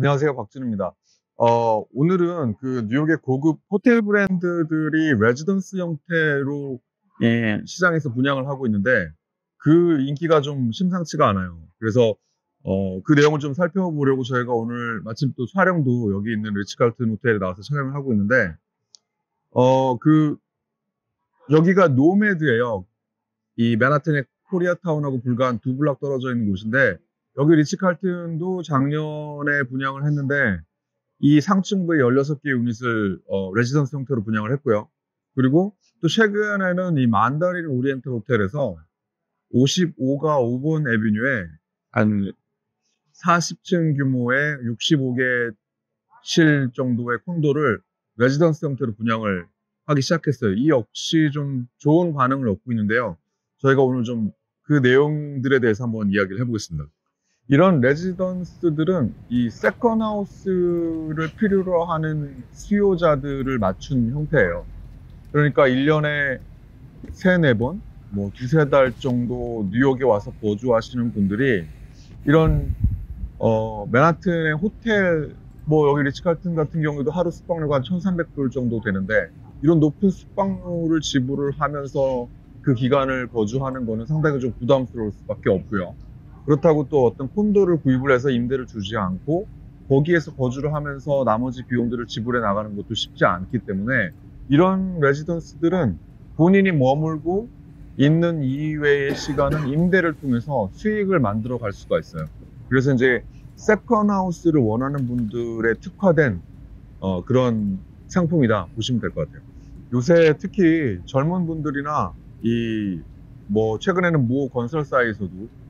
안녕하세요. 박준입니다. 오늘은 그 뉴욕의 고급 호텔 브랜드들이 레지던스 형태로 시장에서 분양을 하고 있는데 그 인기가 좀 심상치가 않아요. 그래서 그 내용을 좀 살펴보려고 저희가 오늘 마침 또 촬영도 여기 있는 리츠칼튼 호텔에 나와서 촬영을 하고 있는데 그 여기가 노매드예요. 이 맨하튼의 코리아타운하고 불과 한 2블럭 떨어져 있는 곳인데 여기 리츠칼튼도 작년에 분양을 했는데 이 상층부에 16개 유닛을 레지던스 형태로 분양을 했고요. 그리고 또 최근에는 이 만다린 오리엔탈 호텔에서 55가 5번 애비뉴에 한 40층 규모의 65개 실 정도의 콘도를 레지던스 형태로 분양을 하기 시작했어요. 이 역시 좀 좋은 반응을 얻고 있는데요. 저희가 오늘 좀 그 내용들에 대해서 한번 이야기를 해보겠습니다. 이런 레지던스들은 이 세컨하우스를 필요로 하는 수요자들을 맞춘 형태예요. 그러니까 1년에 3-4번, 뭐 2-3달 정도 뉴욕에 와서 거주하시는 분들이 이런 맨하튼의 호텔, 뭐 여기 리츠칼튼 같은 경우에도 하루 숙박료가 한 $1,300 정도 되는데 이런 높은 숙박료를 지불을 하면서 그 기간을 거주하는 거는 상당히 좀 부담스러울 수밖에 없고요. 그렇다고 또 어떤 콘도를 구입을 해서 임대를 주지 않고 거기에서 거주를 하면서 나머지 비용들을 지불해 나가는 것도 쉽지 않기 때문에 이런 레지던스들은 본인이 머물고 있는 이외의 시간은 임대를 통해서 수익을 만들어 갈 수가 있어요. 그래서 이제 세컨하우스를 원하는 분들의 특화된 그런 상품이다 보시면 될 것 같아요. 요새 특히 젊은 분들이나 뭐 최근에는 모 건설사에서도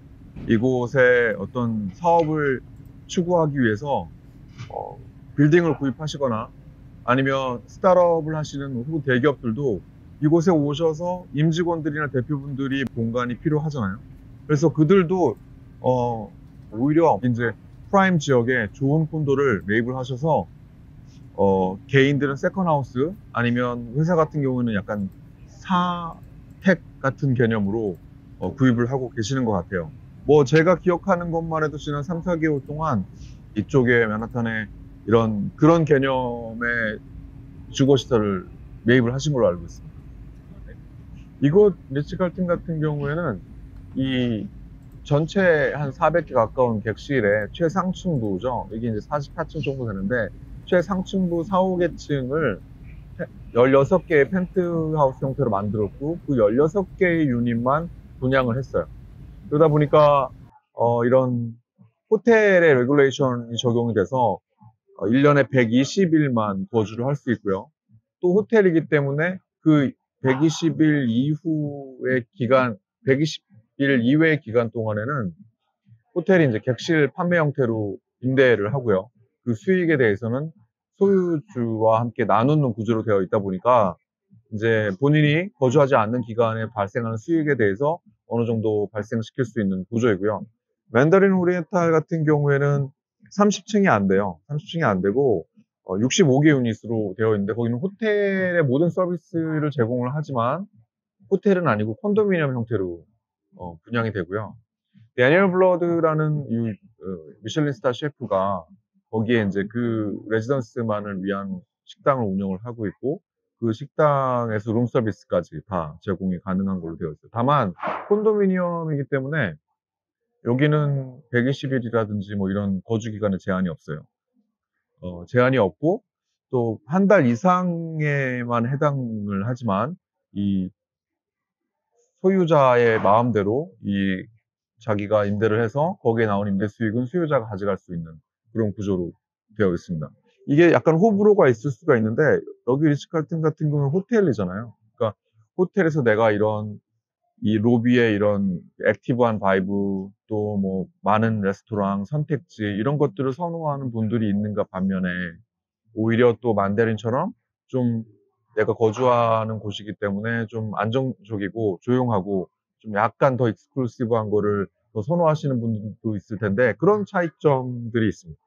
이곳에 어떤 사업을 추구하기 위해서 빌딩을 구입하시거나 아니면 스타트업을 하시는 혹은 대기업들도 이곳에 오셔서 임직원들이나 대표분들이 공간이 필요하잖아요. 그래서 그들도 오히려 이제 프라임 지역에 좋은 콘도를 매입을 하셔서 개인들은 세컨하우스 아니면 회사 같은 경우는 약간 사택 같은 개념으로 구입을 하고 계시는 것 같아요. 뭐 제가 기억하는 것만 해도 지난 3-4개월 동안 이쪽에 맨하탄에 그런 개념의 주거시설을 매입을 하신 걸로 알고 있습니다. 이곳 리츠칼튼 같은 경우에는 이 전체 한 400개 가까운 객실의 최상층부죠. 여기 이제 44층 정도 되는데 최상층부 4-5개 층을 16개의 펜트하우스 형태로 만들었고 그 16개의 유닛만 분양을 했어요. 그러다 보니까 이런 호텔의 레귤레이션이 적용이 돼서 1년에 120일만 거주를 할 수 있고요. 또 호텔이기 때문에 그 120일 이후의 기간, 120일 이외의 기간 동안에는 호텔이 이제 객실 판매 형태로 임대를 하고요. 그 수익에 대해서는 소유주와 함께 나누는 구조로 되어 있다 보니까 이제 본인이 거주하지 않는 기간에 발생하는 수익에 대해서 어느 정도 발생시킬 수 있는 구조이고요. 맨다린 오리엔탈 같은 경우에는 30층이 안 돼요. 30층이 안 되고 65개 유닛으로 되어 있는데 거기는 호텔의 모든 서비스를 제공을 하지만 호텔은 아니고 콘도미니엄 형태로 분양이 되고요. 데니얼 블러드라는 미슐린 스타 셰프가 거기에 이제 그 레지던스만을 위한 식당을 운영을 하고 있고 그 식당에서 룸 서비스까지 다 제공이 가능한 걸로 되어 있어요. 다만 콘도미니엄이기 때문에 여기는 120일이라든지 뭐 이런 거주 기간에 제한이 없어요. 제한이 없고 또 한 달 이상에만 해당을 하지만 이 소유자의 마음대로 자기가 임대를 해서 거기에 나온 임대 수익은 수요자가 가져갈 수 있는 그런 구조로 되어 있습니다. 이게 약간 호불호가 있을 수가 있는데 여기 리츠칼튼 같은 경우는 호텔이잖아요. 그러니까 호텔에서 내가 이 로비에 이런 액티브한 바이브 또 뭐 많은 레스토랑, 선택지 이런 것들을 선호하는 분들이 있는가 반면에 오히려 또 만다린처럼 좀 내가 거주하는 곳이기 때문에 좀 안정적이고 조용하고 좀 약간 더 익스클루시브한 거를 더 선호하시는 분들도 있을 텐데 그런 차이점들이 있습니다.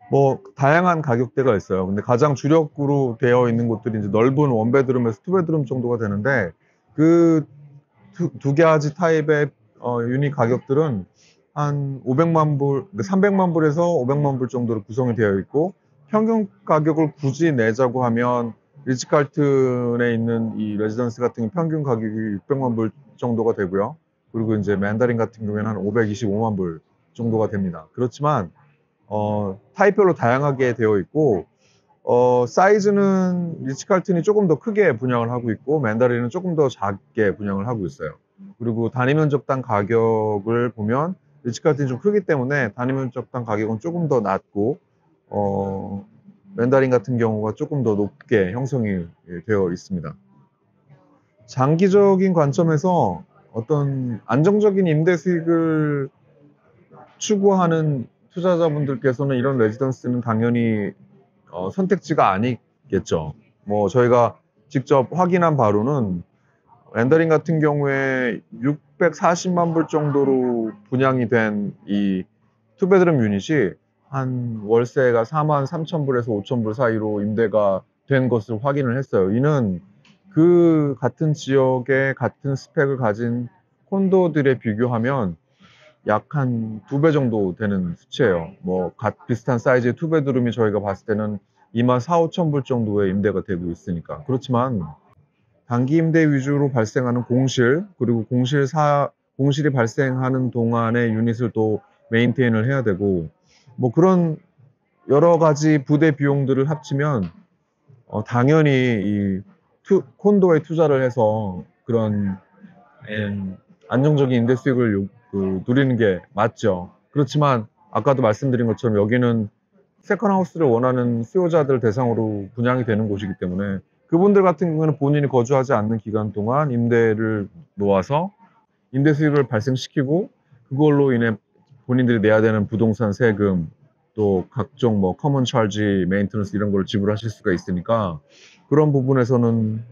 뭐 다양한 가격대가 있어요. 근데 가장 주력으로 되어 있는 곳들이 이제 넓은 원베드룸에서 투베드룸 정도가 되는데 그 두 가지 타입의 유닛 가격들은 한 500만 불, 300만 불에서 500만 불 정도로 구성이 되어 있고, 평균 가격을 굳이 내자고 하면 리츠칼튼에 있는 이 레지던스 같은 경우 평균 가격이 600만 불 정도가 되고요. 그리고 이제 맨다린 같은 경우에는 한 525만 불 정도가 됩니다. 그렇지만 타입별로 다양하게 되어 있고, 사이즈는 리츠칼튼이 조금 더 크게 분양을 하고 있고, 맨다린은 조금 더 작게 분양을 하고 있어요. 그리고 단위 면적당 가격을 보면 리츠칼튼이 좀 크기 때문에 단위 면적당 가격은 조금 더 낮고, 맨다린 같은 경우가 조금 더 높게 형성이 되어 있습니다. 장기적인 관점에서 어떤 안정적인 임대 수익을 추구하는 투자자분들께서는 이런 레지던스는 당연히 선택지가 아니겠죠. 뭐 저희가 직접 확인한 바로는 맨다린 같은 경우에 640만 불 정도로 분양이 된 이 투베드룸 유닛이 한 월세가 4만 3천 불에서 5천 불 사이로 임대가 된 것을 확인을 했어요. 이는 그 같은 지역의 같은 스펙을 가진 콘도들에 비교하면 약 한 2배 정도 되는 수치예요. 뭐 비슷한 사이즈의 투베드룸이 저희가 봤을 때는 2만 4, 5천 불 정도의 임대가 되고 있으니까. 그렇지만 단기 임대 위주로 발생하는 공실, 그리고 공실이 발생하는 동안의 유닛을 또 메인테인을 해야 되고, 뭐 그런 여러 가지 부대 비용들을 합치면 당연히 이 콘도에 투자를 해서 그런 안정적인 임대 수익을 누리는 게 맞죠. 그렇지만 아까도 말씀드린 것처럼 여기는 세컨하우스를 원하는 수요자들 대상으로 분양이 되는 곳이기 때문에 그분들 같은 경우는 본인이 거주하지 않는 기간 동안 임대를 놓아서 임대 수익을 발생시키고, 그걸로 인해 본인들이 내야 되는 부동산 세금, 또 각종 뭐 커먼 차지, 메인테넌스 이런 걸 지불하실 수가 있으니까, 그런 부분에서는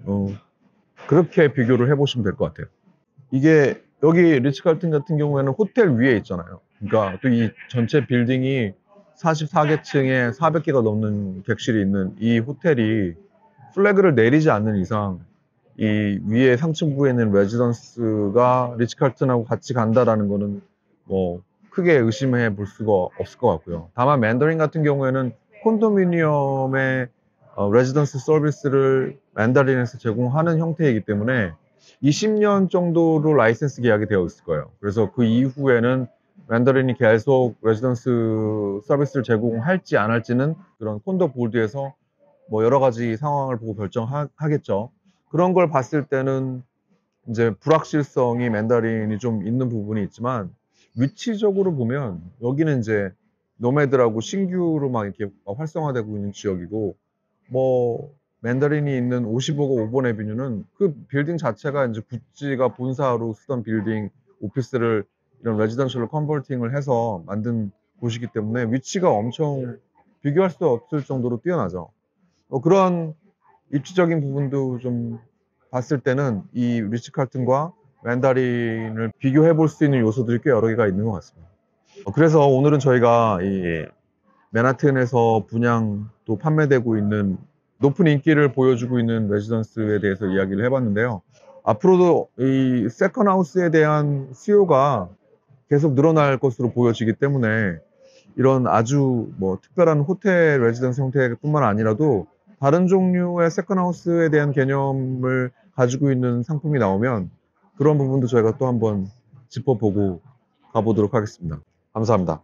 그렇게 비교를 해보시면 될 것 같아요. 이게 여기 리츠칼튼 같은 경우에는 호텔 위에 있잖아요. 그러니까 또 이 전체 빌딩이 44개층에 400개가 넘는 객실이 있는 이 호텔이 플래그를 내리지 않는 이상 이 위에 상층부에 있는 레지던스가 리츠칼튼하고 같이 간다라는 거는 뭐 크게 의심해 볼 수가 없을 것 같고요. 다만 맨더린 같은 경우에는 콘도미니엄의 레지던스 서비스를 맨다린에서 제공하는 형태이기 때문에 20년 정도로 라이센스 계약이 되어 있을 거예요. 그래서 그 이후에는 맨더린이 계속 레지던스 서비스를 제공할지 안 할지는 그런 콘도 보드에서 뭐 여러 가지 상황을 보고 결정하겠죠. 그런 걸 봤을 때는 이제 불확실성이 맨다린이 좀 있는 부분이 있지만, 위치적으로 보면 여기는 이제 노매드라고 신규로 막 이렇게 활성화되고 있는 지역이고, 뭐 맨다린이 있는 55가 5번 에비뉴는 그 빌딩 자체가 이제 구찌가 본사로 쓰던 빌딩 오피스를 이런 레지던셜로 컨버팅을 해서 만든 곳이기 때문에 위치가 엄청 비교할 수 없을 정도로 뛰어나죠. 그런 입지적인 부분도 좀 봤을 때는 이 리츠칼튼과 맨다린을 비교해 볼 수 있는 요소들이 꽤 여러 개가 있는 것 같습니다. 그래서 오늘은 저희가 이 맨하튼에서 분양 또 판매되고 있는 높은 인기를 보여주고 있는 레지던스에 대해서 이야기를 해봤는데요. 앞으로도 이 세컨하우스에 대한 수요가 계속 늘어날 것으로 보여지기 때문에 이런 아주 뭐 특별한 호텔 레지던스 형태뿐만 아니라도 다른 종류의 세컨하우스에 대한 개념을 가지고 있는 상품이 나오면 그런 부분도 저희가 또 한번 짚어보고 가보도록 하겠습니다. 감사합니다.